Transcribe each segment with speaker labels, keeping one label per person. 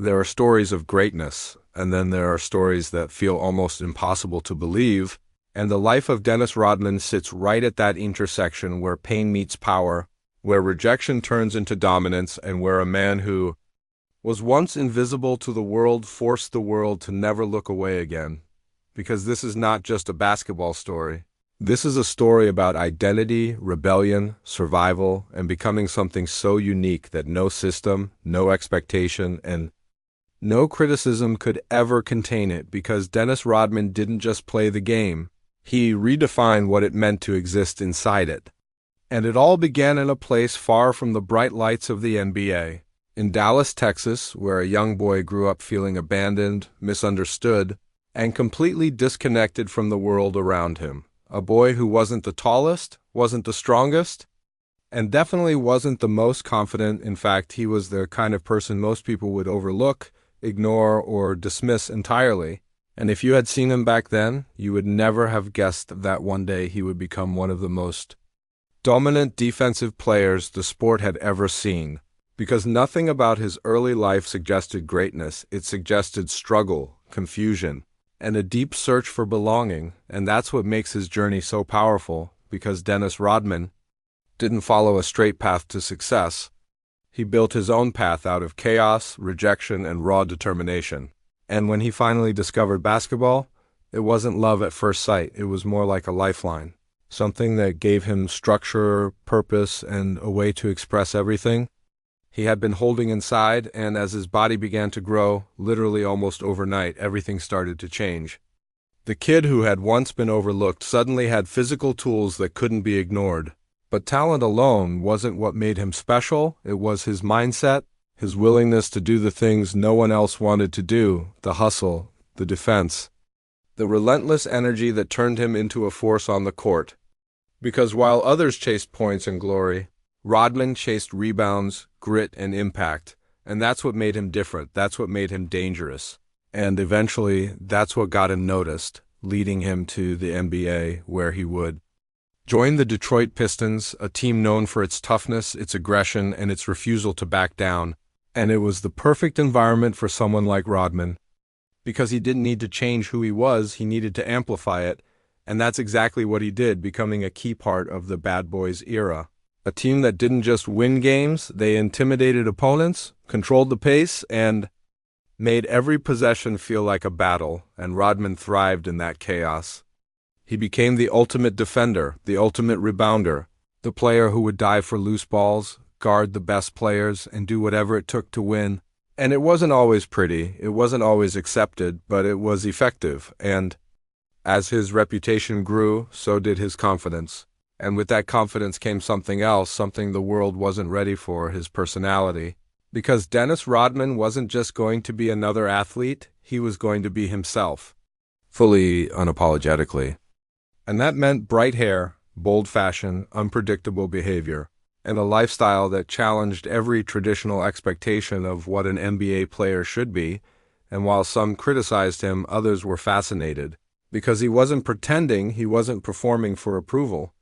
Speaker 1: There are stories of greatness, and then there are stories that feel almost impossible to believe, and the life of Dennis Rodman sits right at that intersection where pain meets power, where rejection turns into dominance, and where a man who was once invisible to the world forced the world to never look away again. Because this is not just a basketball story. This is a story about identity, rebellion, survival, and becoming something so unique that no system, no expectation, and no criticism could ever contain it, because Dennis Rodman didn't just play the game. He redefined what it meant to exist inside it. And it all began in a place far from the bright lights of the NBA. In Dallas, Texas, where a young boy grew up feeling abandoned, misunderstood, and completely disconnected from the world around him. A boy who wasn't the tallest, wasn't the strongest, and definitely wasn't the most confident. In fact, he was the kind of person most people would overlook, ignore, or dismiss entirely. And if you had seen him back then, you would never have guessed that one day he would become one of the most dominant defensive players the sport had ever seen. Because nothing about his early life suggested greatness. It suggested struggle, confusion, and a deep search for belonging, and that's what makes his journey so powerful, because Dennis Rodman didn't follow a straight path to success. He built his own path out of chaos, rejection, and raw determination. And when he finally discovered basketball, it wasn't love at first sight. It was more like a lifeline, something that gave him structure, purpose, and a way to express everything he had been holding inside. And as his body began to grow, literally almost overnight, everything started to change. The kid who had once been overlooked suddenly had physical tools that couldn't be ignored. But talent alone wasn't what made him special. It was his mindset, his willingness to do the things no one else wanted to do, the hustle, the defense, the relentless energy that turned him into a force on the court. Because while others chased points and glory, Rodman chased rebounds, grit, and impact, and that's what made him different. That's what made him dangerous. And eventually, that's what got him noticed, leading him to the NBA, where he would join the Detroit Pistons, a team known for its toughness, its aggression, and its refusal to back down. And it was the perfect environment for someone like Rodman, because he didn't need to change who he was, he needed to amplify it, and that's exactly what he did, becoming a key part of the Bad Boys era. A team that didn't just win games, they intimidated opponents, controlled the pace, and made every possession feel like a battle, and Rodman thrived in that chaos. He became the ultimate defender, the ultimate rebounder, the player who would dive for loose balls, guard the best players, and do whatever it took to win. And it wasn't always pretty, it wasn't always accepted, but it was effective, and as his reputation grew, so did his confidence. And with that confidence came something else, something the world wasn't ready for, his personality. Because Dennis Rodman wasn't just going to be another athlete, he was going to be himself. Fully unapologetically. And that meant bright hair, bold fashion, unpredictable behavior, and a lifestyle that challenged every traditional expectation of what an NBA player should be. And while some criticized him, others were fascinated. Because he wasn't pretending, he wasn't performing for approval.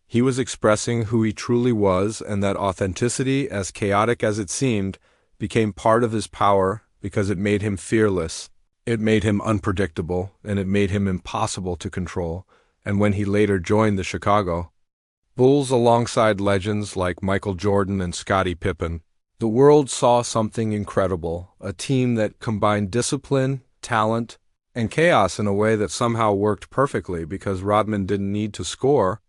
Speaker 1: He was expressing who he truly was, and that authenticity, as chaotic as it seemed, became part of his power because it made him fearless, it made him unpredictable, and it made him impossible to control. And when he later joined the Chicago Bulls alongside legends like Michael Jordan and Scottie Pippen, the world saw something incredible, a team that combined discipline, talent, and chaos in a way that somehow worked perfectly, because Rodman didn't need to score.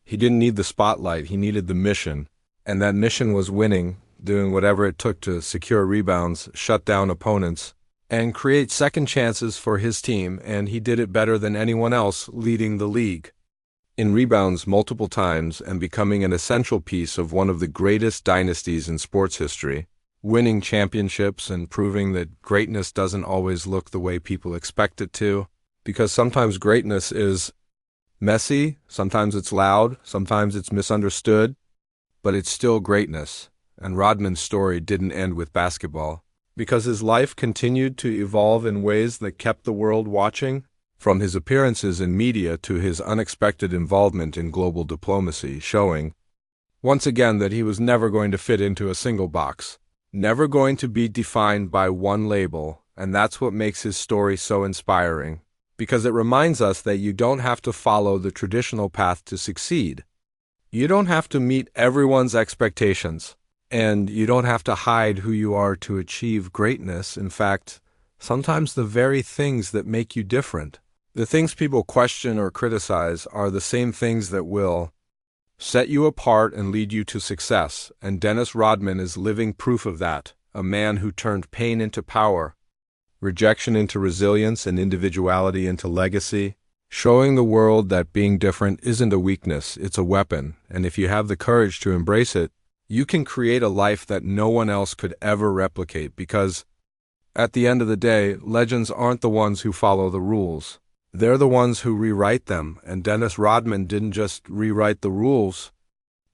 Speaker 1: He didn't need the spotlight, he needed the mission. And that mission was winning, doing whatever it took to secure rebounds, shut down opponents, and create second chances for his team, and he did it better than anyone else, leading the league in rebounds multiple times and becoming an essential piece of one of the greatest dynasties in sports history, winning championships and proving that greatness doesn't always look the way people expect it to, because sometimes greatness is messy, sometimes it's loud, sometimes it's misunderstood, but it's still greatness. And Rodman's story didn't end with basketball, because his life continued to evolve in ways that kept the world watching, from his appearances in media to his unexpected involvement in global diplomacy, showing, once again, that he was never going to fit into a single box. never going to be defined by one label, and that's what makes his story so inspiring, because it reminds us that you don't have to follow the traditional path to succeed. You don't have to meet everyone's expectations, and you don't have to hide who you are to achieve greatness. In fact, sometimes the very things that make you different, the things people question or criticize, are the same things that will set you apart and lead you to success, and Dennis Rodman is living proof of that, a man who turned pain into power, rejection into resilience, and individuality into legacy, showing the world that being different isn't a weakness, it's a weapon, and if you have the courage to embrace it, you can create a life that no one else could ever replicate, because, at the end of the day, legends aren't the ones who follow the rules. They're the ones who rewrite them, and Dennis Rodman didn't just rewrite the rules.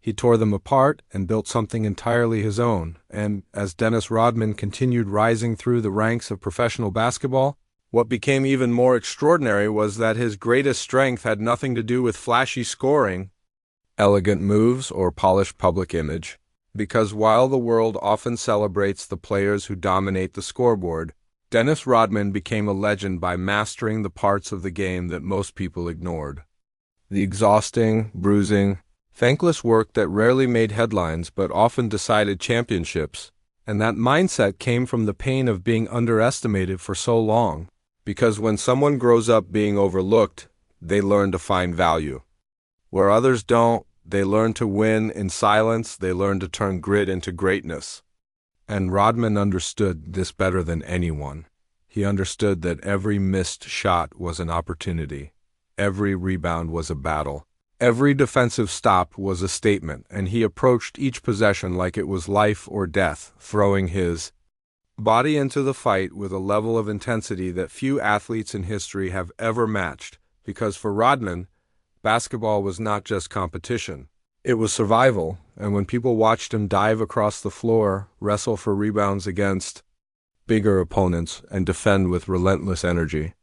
Speaker 1: He tore them apart and built something entirely his own. And as Dennis Rodman continued rising through the ranks of professional basketball, what became even more extraordinary was that his greatest strength had nothing to do with flashy scoring, elegant moves, or polished public image. Because while the world often celebrates the players who dominate the scoreboard, Dennis Rodman became a legend by mastering the parts of the game that most people ignored. The exhausting, bruising, thankless work that rarely made headlines but often decided championships. And that mindset came from the pain of being underestimated for so long. Because when someone grows up being overlooked, they learn to find value. Where others don't, they learn to win in silence, they learn to turn grit into greatness. And Rodman understood this better than anyone. He understood that every missed shot was an opportunity. Every rebound was a battle. Every defensive stop was a statement, and he approached each possession like it was life or death, throwing his body into the fight with a level of intensity that few athletes in history have ever matched, because for Rodman, basketball was not just competition. It was survival, and when people watched him dive across the floor, wrestle for rebounds against bigger opponents, and defend with relentless energy,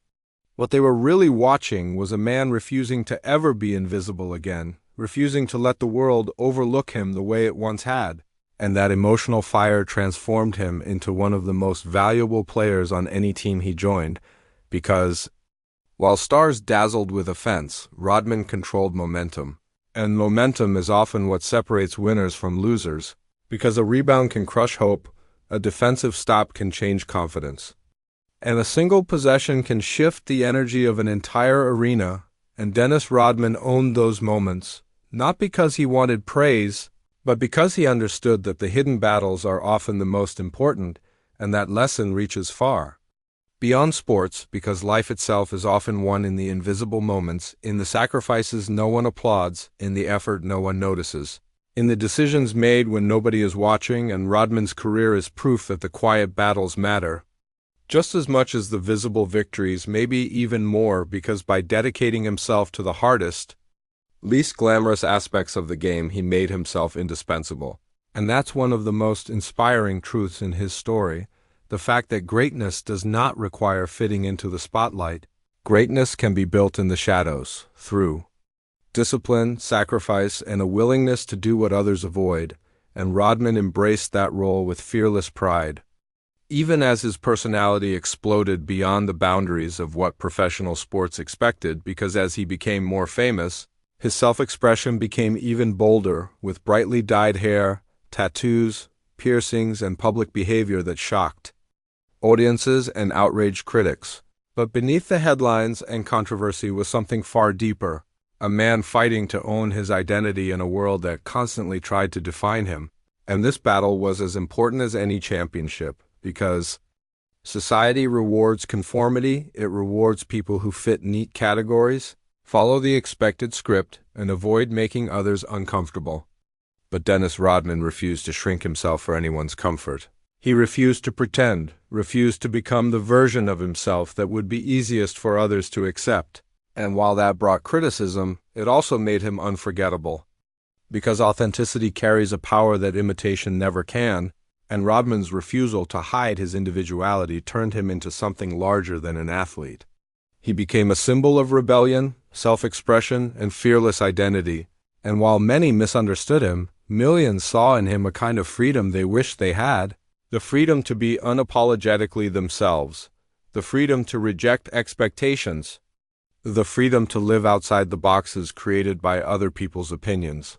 Speaker 1: what they were really watching was a man refusing to ever be invisible again, refusing to let the world overlook him the way it once had, and that emotional fire transformed him into one of the most valuable players on any team he joined, because, while stars dazzled with offense, Rodman controlled momentum. And momentum is often what separates winners from losers, because a rebound can crush hope, a defensive stop can change confidence, and a single possession can shift the energy of an entire arena, and Dennis Rodman owned those moments, not because he wanted praise, but because he understood that the hidden battles are often the most important, and that lesson reaches far beyond sports, because life itself is often won in the invisible moments, in the sacrifices no one applauds, in the effort no one notices, in the decisions made when nobody is watching, and Rodman's career is proof that the quiet battles matter just as much as the visible victories, maybe even more, because by dedicating himself to the hardest, least glamorous aspects of the game, he made himself indispensable. And that's one of the most inspiring truths in his story. The fact that greatness does not require fitting into the spotlight. Greatness can be built in the shadows, through discipline, sacrifice, and a willingness to do what others avoid, and Rodman embraced that role with fearless pride. Even as his personality exploded beyond the boundaries of what professional sports expected, because as he became more famous, his self-expression became even bolder, with brightly dyed hair, tattoos, piercings, and public behavior that shocked audiences and outraged critics. But beneath the headlines and controversy was something far deeper, a man fighting to own his identity in a world that constantly tried to define him. And this battle was as important as any championship, because society rewards conformity, it rewards people who fit neat categories, follow the expected script, and avoid making others uncomfortable. But Dennis Rodman refused to shrink himself for anyone's comfort. He refused to pretend, refused to become the version of himself that would be easiest for others to accept. And while that brought criticism, it also made him unforgettable. Because authenticity carries a power that imitation never can, and Rodman's refusal to hide his individuality turned him into something larger than an athlete. He became a symbol of rebellion, self-expression, and fearless identity. And while many misunderstood him, millions saw in him a kind of freedom they wished they had. The freedom to be unapologetically themselves, the freedom to reject expectations, the freedom to live outside the boxes created by other people's opinions.